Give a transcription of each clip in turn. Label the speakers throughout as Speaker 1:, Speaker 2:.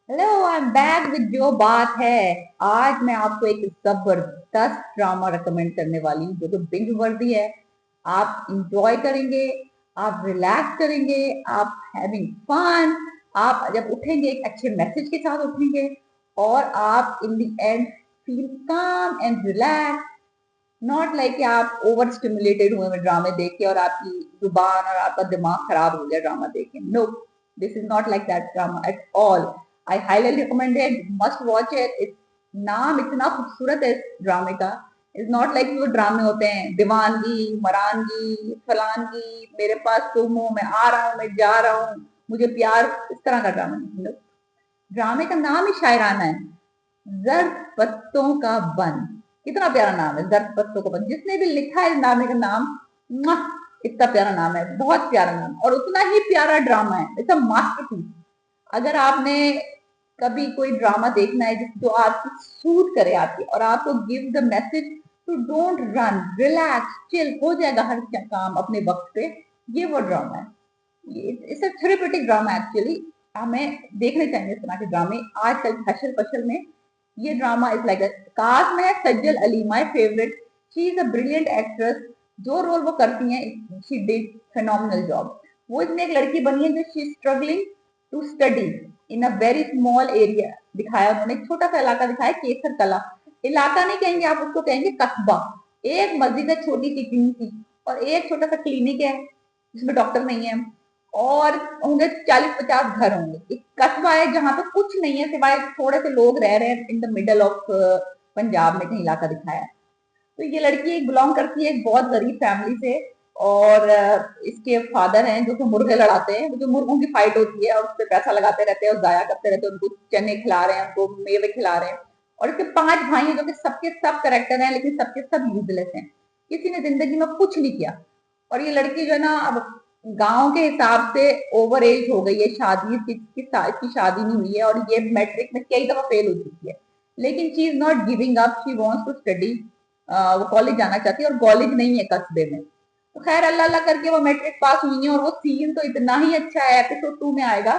Speaker 1: Hello, I am back with जो बात है। आज मैं आपको एक जबरदस्त ड्रामा रिकमेंड करने वाली हूँ जो कि बिंज वर्दी है। आप इंजॉय करेंगे, आप रिलैक्स करेंगे, आप हैविंग फन। आप जब उठेंगे एक अच्छे मैसेज के साथ उठेंगे और आप इन द एंड फील काम एंड रिलैक्स। नॉट लाइक कि आप ओवर स्टिमुलेटेड हुए में ड्रामे देख के और आपकी जुबान और आपका दिमाग खराब हो गया ड्रामा देख के। No, this is not like that drama at all. I highly recommended, must watch it. नाम इतना खूबसूरत है इस ड्रामे का। इज नॉट लाइक वो ड्रामे होते हैं दीवानगी, मरानगी, फलानगी, मेरे पास तुम हो, मैं आ रहा हूँ, मैं जा रहा हूँ, मुझे प्यार, इस तरह का ड्रामा नहीं। No. ड्रामे का नाम ही शायराना है, जर्द पत्तों का बन। कितना प्यारा नाम है, जर्द पत्तों का बन। जिसने भी लिखा है इस नामे का नाम, मुआ, इतना प्यारा नाम है, बहुत प्यारा नाम, और उतना ही प्यारा ड्रामा है। It's a masterpiece. अगर आपने कभी कोई ड्रामा देखना है जो आपकी सूट करे आपकी और आपको give the message to don't run, relax, chill, हो जाएगा हर काम अपने वक्त पे, ये वो ड्रामा है। It's a therapeutic drama actually. हमें देखने चाहिए इस तरह के ड्रामे आजकल हशल पशल में। ये ड्रामा इज लाइक कास्ट में है सज्जल Ali, my favourite. She is a brilliant actress. जो रोल वो करती हैं, शी डिड फिनोमिनल जॉब। वो इसमें एक लड़की बनी है जो she struggling to study in a very small area. दिखाया उन्होंने, एक छोटा सा इलाका दिखाया, केसर कला। इलाका नहीं कहेंगे आप उसको, कहेंगे कस्बा। एक मस्जिद है छोटी सी की, और एक छोटा सा क्लिनिक है जिसमें डॉक्टर नहीं है, और होंगे 40-50 घर होंगे। एक कस्बा है जहां पे कुछ नहीं है सिवाय थोड़े से लोग रह रहे हैं in the middle of Punjab में कहीं इलाका दिखाया है। तो ये लड़की एक बिलोंग करती है एक बहुत गरीब फैमिली से, और इसके फादर हैं जो कि मुर्गे लड़ाते हैं। जो मुर्गों की फाइट होती है और उस पर पैसा लगाते रहते हैं और जाया करते रहते हैं, उनको चने खिला रहे हैं, उनको मेवे खिला रहे हैं। और इसके 5 भाई हैं जो कि सबके सब करेक्टर हैं, लेकिन सबके सब यूजलेस हैं। किसी ने जिंदगी में कुछ नहीं किया। और ये लड़की जो है ना, अब गांव के हिसाब से ओवर एज हो गई है, शादी इसकी शादी नहीं हुई है, और ये मैट्रिक में कई दफा फेल हो चुकी है। लेकिन she is not giving up, she wants to study. वो कॉलेज जाना चाहती है और कॉलेज नहीं है कस्बे में। तो खैर अल्लाह अल्लाह करके वो मैट्रिक पास हुई है, और वो सीन तो इतना ही अच्छा है, एपिसोड 2 में आएगा।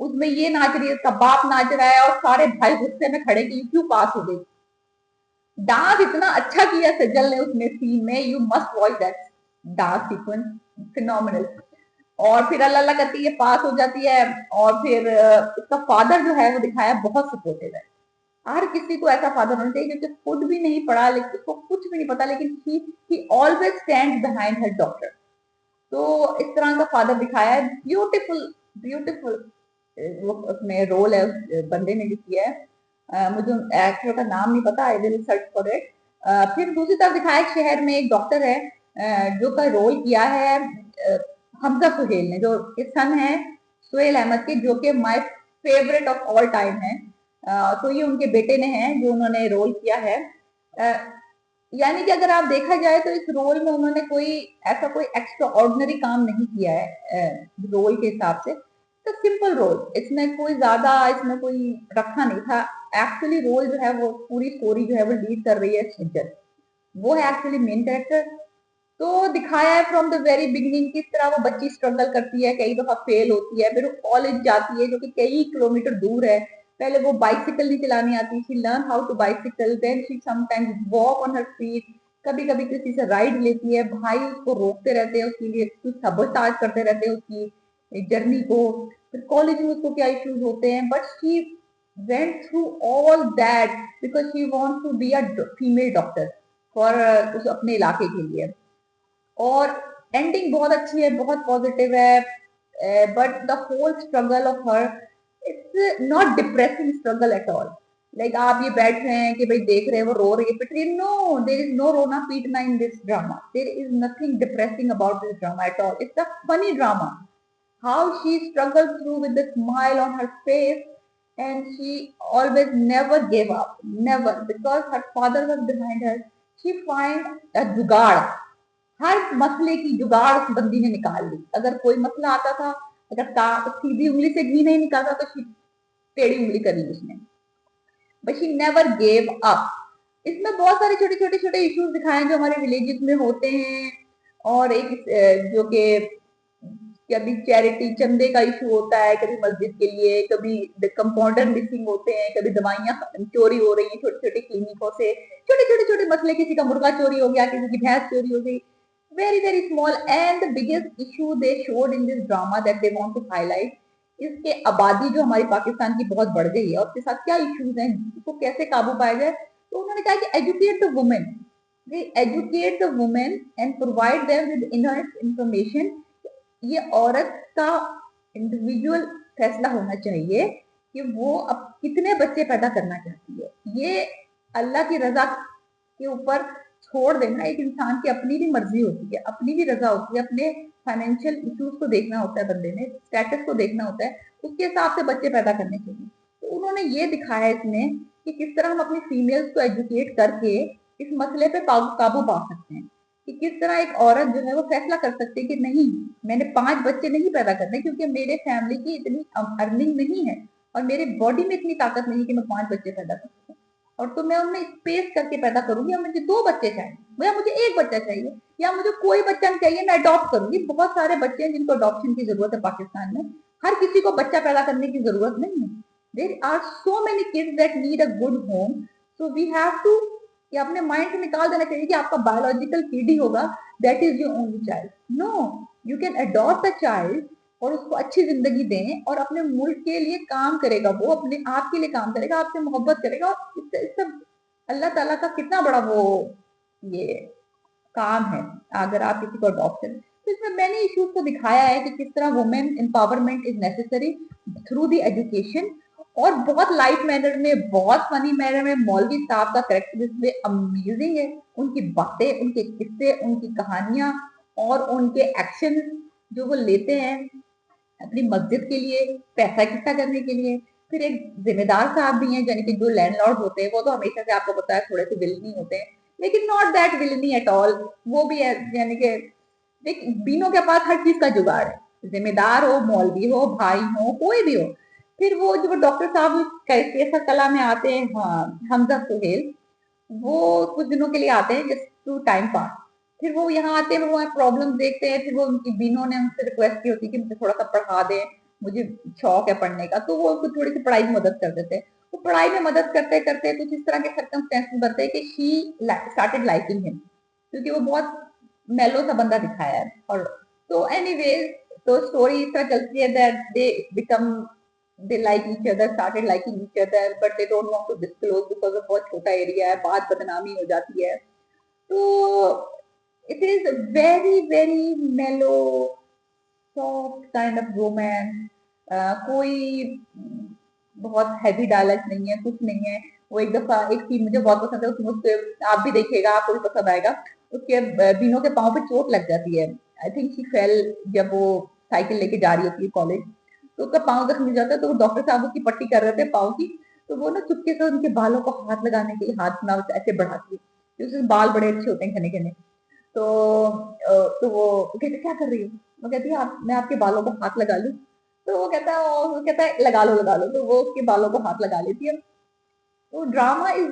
Speaker 1: उसमें ये नाच रही है, उसका बाप नाच रहा है, और सारे भाई गुस्से में खड़े कि क्यों पास हो गई। डांस इतना अच्छा किया सजल ने उसमें सीन में, you must watch that dance sequence, phenomenal. और फिर अल्लाह अल्लाह करती है, पास हो जाती है। और फिर उसका फादर जो है वो दिखाया बहुत सपोर्टिव है। हर किसी को ऐसा फादर होना चाहिए जो कि खुद भी नहीं पढ़ा, लेकिन उसको कुछ भी नहीं पता, लेकिन ही always stand behind her doctor. तो इस तरह का फादर दिखाया है, ब्यूटीफुल, ब्यूटीफुल। वो उसमें रोल है उस बंदे ने जो किया है। मुझे एक्टर का नाम नहीं पता, I will search for it. फिर दूसरी तरफ दिखाया है, शहर में एक डॉक्टर है जो का रोल किया है हमजा सुहेल ने, जो के सन है सुहेल अहमद के, जो कि my favourite of all time है। तो ये उनके बेटे ने है जो उन्होंने रोल किया है। अ, यानी कि अगर आप देखा जाए तो इस रोल में उन्होंने कोई ऐसा कोई एक्स्ट्रा ऑर्डिनरी काम नहीं किया है रोल के हिसाब से। तो सिंपल रोल, इसमें कोई ज्यादा इसमें कोई रखा नहीं था। एक्चुअली रोल जो है वो पूरी स्टोरी जो है वो लीड कर रही है सज्जन। वो है एक्चुअली मेन कैरेक्टर। तो दिखाया है फ्रॉम द वेरी बिगिनिंग किस तरह वो बच्ची स्ट्रगल करती है, कई दफा फेल होती है, फिर वो कॉलेज जाती है जो कि कई किलोमीटर दूर है। पहले वो बाइसिकल नहीं चलानी आती, she learn how to bicycle, then she sometimes walk on her feet. कभी कभी किसी से राइड लेती है, भाई उसको रोकते रहते हैं, उसके लिए कुछ सबोटाज करते रहते हैं उसकी जर्नी को। फिर कॉलेज में उसको क्या इश्यूज होते हैं, but she went through all that because she wants to be a female doctor for उस अपने इलाके के लिए। और एंडिंग बहुत अच्छी है, बहुत पॉजिटिव है। But the whole struggle of her, it's not depressing struggle at all. Like आप ये बैठ रहे हैं कि भाई देख रहे हैं वो रो रही है, पिट रही है, नो, देर इज नो रोना पीटना in this drama, there is nothing depressing about this drama at all, it's a funny drama. How she struggled through with a smile on her face, and she always never gave up, never, because her father was behind her. She find a जुगाड़, हर मसले की जुगाड़ उस बंदी ने निकाल ली। अगर कोई मसला आता था, अगर सीधी उंगली से घी नहीं निकालता तो टेढ़ी उंगली कर ली उसने, but she never gave up. इसमें बहुत सारे छोटे छोटे छोटे इश्यूज दिखाए हैं जो हमारे विलेजेस में होते हैं। और एक जो कि कभी चैरिटी चंदे का इशू होता है, कभी मस्जिद के लिए, कभी कंपाउंडर मिसिंग होते हैं, कभी दवाइयां चोरी हो रही है छोटे छोटे क्लिनिकों से, छोटे मसले, किसी का मुर्गा चोरी हो गया, किसी की भैंस चोरी हो गई, very small. And the biggest issue they showed in this drama that they want to highlight इसके आबादी जो हमारी पाकिस्तान की बहुत बढ़ गई है और उसके साथ क्या इश्यूज हैं, इसको कैसे काबू पाया जाए। तो उन्होंने कहा कि educate the women, educate the women and provide them with enough information. ये औरत का इंडिविजुअल फैसला होना चाहिए कि वो अब कितने बच्चे पैदा करना चाहती है। ये अल्लाह की रजा के ऊपर छोड़ देना, एक इंसान की अपनी भी मर्जी होती है, अपनी भी रजा होती है, अपने फाइनेंशियल इश्यूज को देखना होता है, बंदे ने स्टेटस को देखना होता है, उसके हिसाब से बच्चे पैदा करने चाहिए। तो उन्होंने ये दिखाया इसमें कि किस तरह हम अपनी फीमेल्स को एजुकेट करके इस मसले पे काबू पा सकते हैं, कि किस तरह एक औरत जो है वो फैसला कर सकती है कि नहीं, मैंने 5 बच्चे नहीं पैदा करने क्योंकि मेरे फैमिली की इतनी अर्निंग नहीं है और मेरे बॉडी में इतनी ताकत नहीं है कि मैं 5 बच्चे पैदा कर सकूं, और तो मैं उनमें स्पेस करके पैदा करूंगी, या मुझे 2 बच्चे चाहिए या मुझे 1 बच्चा चाहिए या मुझे कोई बच्चा नहीं चाहिए, मैं अडॉप्ट करूंगी। बहुत सारे बच्चे हैं जिनको अडॉप्शन की जरूरत है पाकिस्तान में, हर किसी को बच्चा पैदा करने की जरूरत नहीं है। There are so many kids that need a good home, so we have to, ये अपने माइंड से निकाल देना चाहिए कि आपका बायोलॉजिकल किड ही होगा, that is your only child. No, you can adopt a child और उसको अच्छी जिंदगी दें और अपने मुल्क के लिए काम करेगा, वो अपने आप के लिए काम करेगा, आपसे मोहब्बत करेगा, और इससे अल्लाह ताला का कितना बड़ा वो ये काम है अगर आप किसी को अडॉप्ट करें। तो इसमें मैंने इश्यूज को दिखाया है कि किस तरह women empowerment is necessary through the education, और बहुत लाइट मैनर में, बहुत फनी मैनर में। मौलवी साहब का करेक्टर इसमें अमेजिंग है, उनकी बातें, उनके किस्से, उनकी कहानियां और उनके एक्शन जो वो लेते हैं अपनी मस्जिद के लिए, पैसा इकट्ठा करने के लिए। फिर एक जिम्मेदार साहब भी हैं, यानी कि जो लैंडलॉर्ड होते हैं, वो तो हमेशा से आपको पता है थोड़े से विलनी होते हैं, लेकिन not that villainy at all. वो भी है, यानी कि देख, बीनों के पास हर चीज का जुगाड़ है, जिम्मेदार हो, मौलवी हो, भाई हो, कोई भी हो। फिर वो जो डॉक्टर साहब कैसर कला में आते हैं, हाँ, हमजा सुहेल, वो कुछ दिनों के लिए आते हैं जस्ट टू टाइम पास। फिर वो यहाँ आते हैं, वो प्रॉब्लम देखते हैं, फिर वो उनकी बीनों ने उनसे रिक्वेस्ट की होती है कि मुझे थोड़ा सा पढ़ा दें, मुझे शौक है पढ़ने का, तो वो उनको थोड़ी सी पढ़ाई में मदद कर देते हैं। वो पढ़ाई में मदद करते करते कुछ इस तरह के सर्कमस्टेंसेस बनते हैं कि शी स्टार्टेड लाइकिंग हिम, क्योंकि वो बहुत मेलो सा बंदा दिखाया है। और तो एनीवेज, तो स्टोरी इस तरह चलती है that they become, they like each other, started liking each other, but they don't want to disclose because of बहुत छोटा एरिया है, बात बदनामी हो जाती है। तो it is a very mellow soft kind of romance। कोई बहुत हैवी डायलॉग नहीं है, कुछ नहीं है। वो एक दफा एक सीन मुझे बहुत पसंद है, उसमें उसके, आप भी देखिएगा, आपको भी पसंद आएगा। उसके बीनों के पाँव पे चोट लग जाती है, आई थिंक शी फेल, जब वो साइकिल लेके जा रही होती है कॉलेज, तो उसका पाँव जख्म हो जाता है, तो वो डॉक्टर साहब उसकी पट्टी कर रहे थे पाँव की, तो वो ना चुपके से उनके बालों को हाथ लगाने के लिए हाथ ना ऐसे बढ़ाती है, उसके बाल बड़े अच्छे होते हैं घने घने। तो तो वो कहते क्या कर रही हो, वो कहती है आप, मैं आपके बालों को हाथ लगा लूं, तो वो कहता है लगा लो, तो वो उसके बालों को हाथ लगा लेती है। तो drama is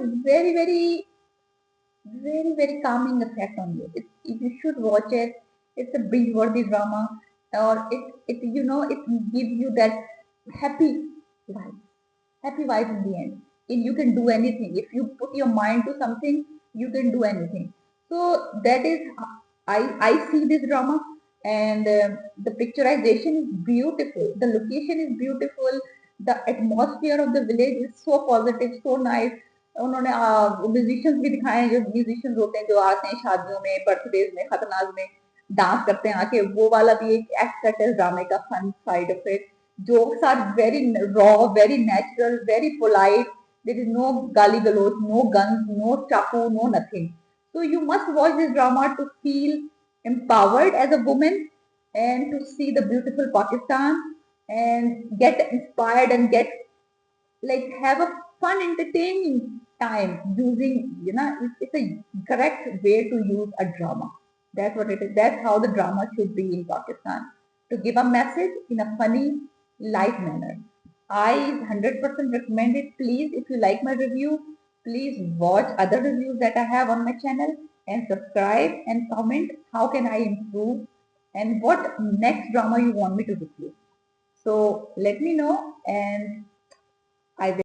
Speaker 1: very calming effect on you. You should watch it. It's a binge worthy drama, or it you know, it gives you that happy vibe, happy vibe in the end. And you can do anything if you put your mind to something. You can do anything. So that is, I see this drama, and the picturization is beautiful. The location is beautiful. The atmosphere of the village is so positive, so nice. उन्होंने musicians भी दिखाए हैं, जो musicians होते हैं जो आते हैं शादियों में, बर्थडेज में, खतनाज में डांस करते हैं आके, वो वाला भी एक एस्पेक्ट है ड्रामे का, fun side of it. Jokes are very raw, very natural, very polite, there is no gali galoch, no guns, no chaku, no nothing. So you must watch this drama to feel empowered as a woman, and to see the beautiful Pakistan, and get inspired, and get like have a fun entertaining time using, you know, it's a correct way to use a drama. That's what it is. That's how the drama should be in Pakistan, to give a message in a funny, light manner. I 100% recommend it. Please, if you like my review, please watch other reviews that I have on my channel, and subscribe and comment how can I improve and what next drama you want me to review. So let me know and I will